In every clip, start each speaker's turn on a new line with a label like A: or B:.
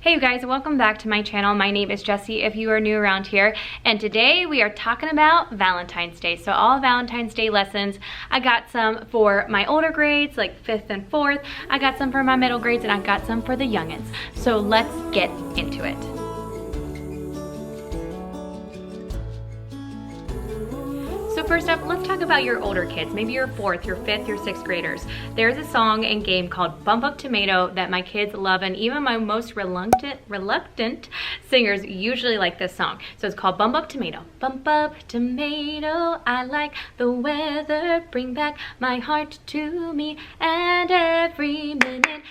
A: Hey you guys, welcome back to my channel. My name is Jessie if you are new around here, and today we are talking about Valentine's Day. So all Valentine's Day lessons, I got some for my older grades like 5th and 4th, I got some for my middle grades, and I got some for the youngins. So let's get into it. So first up, let's talk about your older kids, maybe your 4th, your 5th, your 6th graders. There's a song and game called Bump Up Tomato that my kids love, and even my most reluctant singers usually like this song. So it's called Bump Up Tomato. Bump up tomato, I like the weather, bring back my heart to me, and every minute,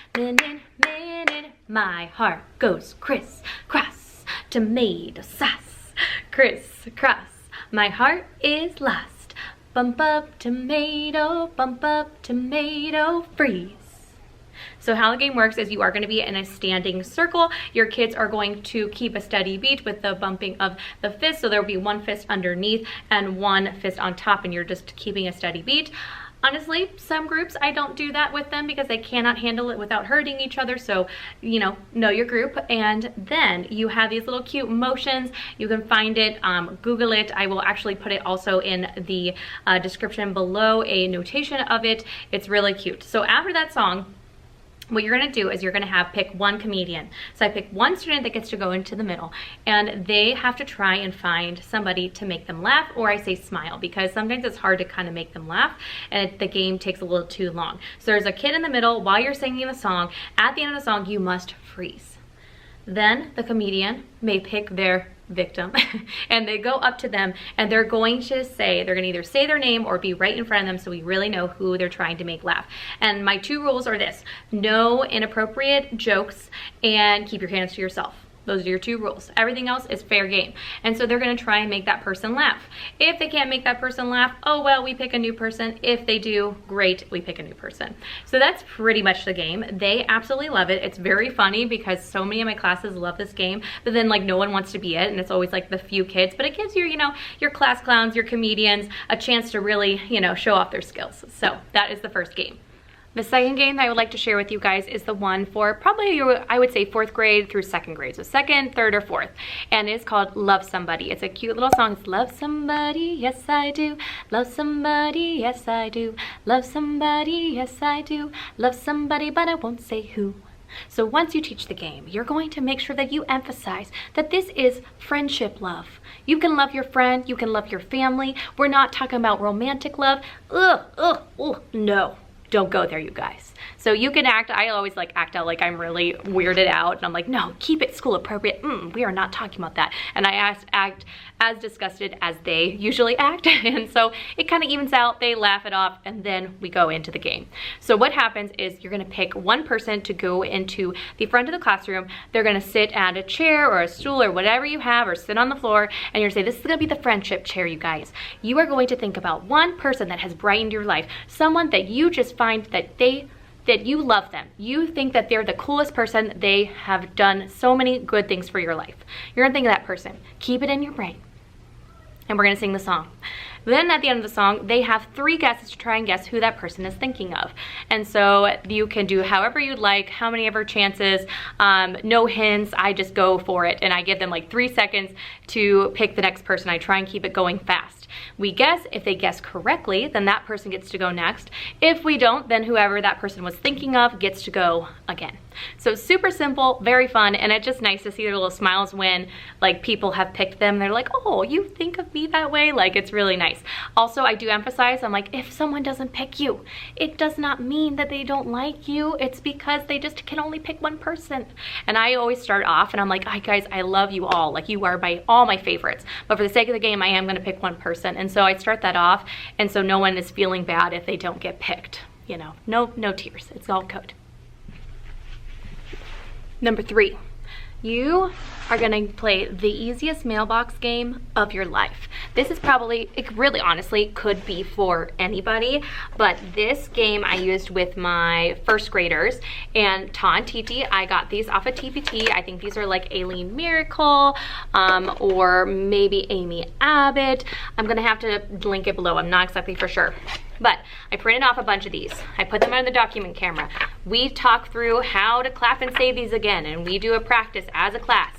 A: my heart goes criss-cross, tomato sauce, criss-cross. My heart is lost. Bump up tomato, freeze. So how the game works is you are going to be in a standing circle. Your kids are going to keep a steady beat with the bumping of the fist. So there will be one fist underneath and one fist on top, and you're just keeping a steady beat. Honestly, some groups I don't do that with them because they cannot handle it without hurting each other. So, know your group. And then you have these little cute motions. You can find it, Google it. I will actually put it also in the description below, a notation of it. It's really cute. So after that song, what you're gonna do is you're gonna pick one comedian. So I pick one student that gets to go into the middle, and they have to try and find somebody to make them laugh, or I say smile, because sometimes it's hard to kind of make them laugh and the game takes a little too long. So there's a kid in the middle while you're singing the song. At the end of the song, you must freeze. Then the comedian may pick their victim and they go up to them and they're going to either say their name or be right in front of them so we really know who they're trying to make laugh. And my 2 rules are this: no inappropriate jokes and keep your hands to yourself. Those are your 2 rules. Everything else is fair game. And so they're gonna try and make that person laugh. If they can't make that person laugh, oh well, we pick a new person. If they do, great, we pick a new person. So that's pretty much the game. They absolutely love it. It's very funny because so many of my classes love this game, but then like no one wants to be it, and it's always like the few kids, but it gives you, your class clowns, your comedians, a chance to really, show off their skills. So that is the first game. The second game that I would like to share with you guys is the one for probably, I would say 4th grade through 2nd grade. So 2nd, 3rd, or 4th. And it's called Love Somebody. It's a cute little song. It's love somebody, yes I do. Love somebody, yes I do. Love somebody, yes I do. Love somebody, but I won't say who. So once you teach the game, you're going to make sure that you emphasize that this is friendship love. You can love your friend, you can love your family. We're not talking about romantic love. No. Don't go there, you guys. So you can I always act out like I'm really weirded out, and I'm like, no, keep it school appropriate. We are not talking about that. And I act as disgusted as they usually act. And so it kind of evens out, they laugh it off, and then we go into the game. So what happens is you're gonna pick one person to go into the front of the classroom. They're gonna sit at a chair or a stool or whatever you have, or sit on the floor, and you're gonna say, this is gonna be the friendship chair, you guys. You are going to think about one person that has brightened your life, someone that you just find that you love them. You think that they're the coolest person. They have done so many good things for your life. You're gonna think of that person. Keep it in your brain. And we're gonna sing the song. Then at the end of the song, they have 3 guesses to try and guess who that person is thinking of. And so you can do however you'd like, how many ever chances, no hints. I just go for it, and I give them like 3 seconds to pick the next person. I try and keep it going fast. We guess. If they guess correctly, then that person gets to go next. If we don't, then whoever that person was thinking of gets to go again. So super simple, very fun, and it's just nice to see their little smiles when people have picked them. They're like, oh, you think of me that way? It's really nice. Also, I do emphasize, I'm like, if someone doesn't pick you, it does not mean that they don't like you. It's because they just can only pick one person. And I always start off and I'm like, hi guys, I love you all. You are all my favorites. But for the sake of the game, I am gonna pick one person. And so I start that off, and so no one is feeling bad if they don't get picked. No tears, it's all good. Number 3, you are gonna play the easiest mailbox game of your life. This is probably, it really honestly could be for anybody, but this game I used with my 1st graders, and Ta and Titi, I got these off of TPT. I think these are like Aileen Miracle, or maybe Amy Abbott. I'm gonna have to link it below, I'm not exactly for sure. But I printed off a bunch of these. I put them on the document camera. We talk through how to clap and say these again, and we do a practice as a class.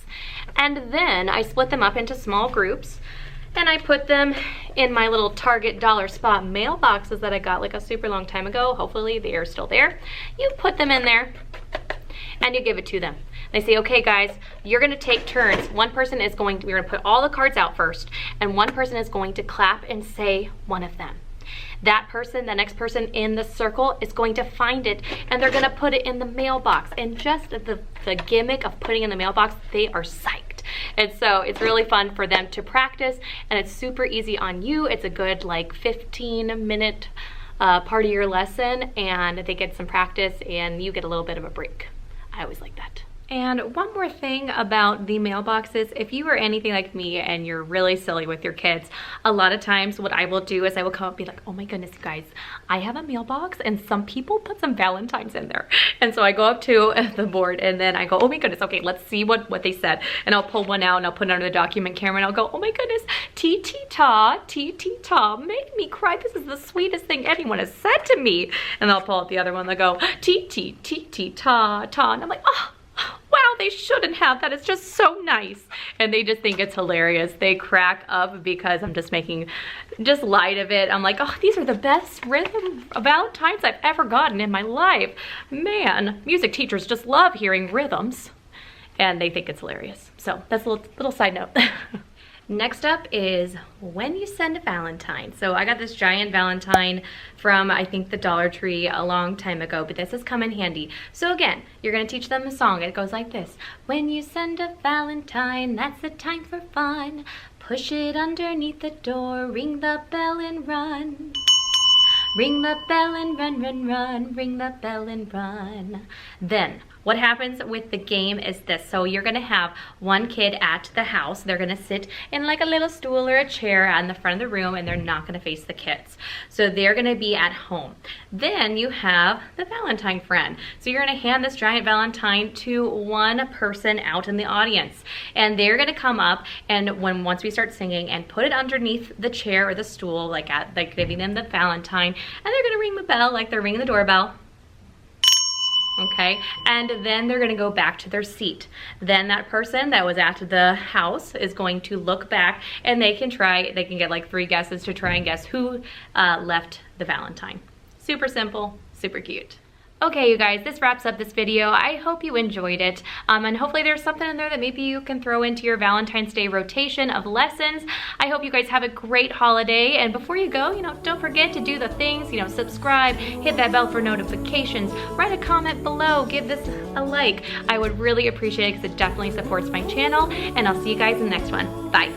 A: And then I split them up into small groups, and I put them in my little Target dollar spot mailboxes that I got like a super long time ago. Hopefully they are still there. You put them in there and you give it to them. They say, okay guys, you're gonna take turns. One person is going to, we're gonna put all the cards out first, and one person is going to clap and say one of them. That person, the next person in the circle, is going to find it, and they're gonna put it in the mailbox. And just the gimmick of putting in the mailbox, they are psyched. And so it's really fun for them to practice, and it's super easy on you. It's a good like 15-minute part of your lesson, and they get some practice and you get a little bit of a break. I always like that. And one more thing about the mailboxes, if you are anything like me and you're really silly with your kids, a lot of times what I will do is I will come up and be like, oh my goodness, you guys, I have a mailbox and some people put some Valentines in there. And so I go up to the board and then I go, oh my goodness, okay, let's see what they said. And I'll pull one out and I'll put it under the document camera and I'll go, oh my goodness, ta, make me cry. This is the sweetest thing anyone has said to me. And I'll pull out the other one and they'll go, ta. And I'm like, oh. Wow, they shouldn't have. That is just so nice. And they just think it's hilarious. They crack up because I'm just making just light of it. I'm like, oh, these are the best rhythm Valentines I've ever gotten in my life. Man, music teachers just love hearing rhythms. And they think it's hilarious. So that's a little side note. Next up is when you send a Valentine. So I got this giant Valentine from, I think, the Dollar Tree a long time ago, but this has come in handy. So again, you're gonna teach them a song. It goes like this. When you send a Valentine, that's the time for fun. Push it underneath the door, ring the bell and run. Ring the bell and run, ring the bell and run. Then, what happens with the game is this. So you're gonna have one kid at the house. They're gonna sit in like a little stool or a chair in the front of the room, and they're not gonna face the kids. So they're gonna be at home. Then you have the Valentine friend. So you're gonna hand this giant Valentine to one person out in the audience. And they're gonna come up and once we start singing and put it underneath the chair or the stool, like giving them the Valentine, and they're gonna ring the bell like they're ringing the doorbell. Okay, and then they're gonna go back to their seat. Then that person that was at the house is going to look back, and they can get like 3 guesses to try and guess who left the Valentine. Super simple, super cute. Okay, you guys, this wraps up this video. I hope you enjoyed it, and hopefully there's something in there that maybe you can throw into your Valentine's Day rotation of lessons. I hope you guys have a great holiday, and before you go, don't forget to do the things, subscribe, hit that bell for notifications, write a comment below, give this a like. I would really appreciate it because it definitely supports my channel, and I'll see you guys in the next one. Bye.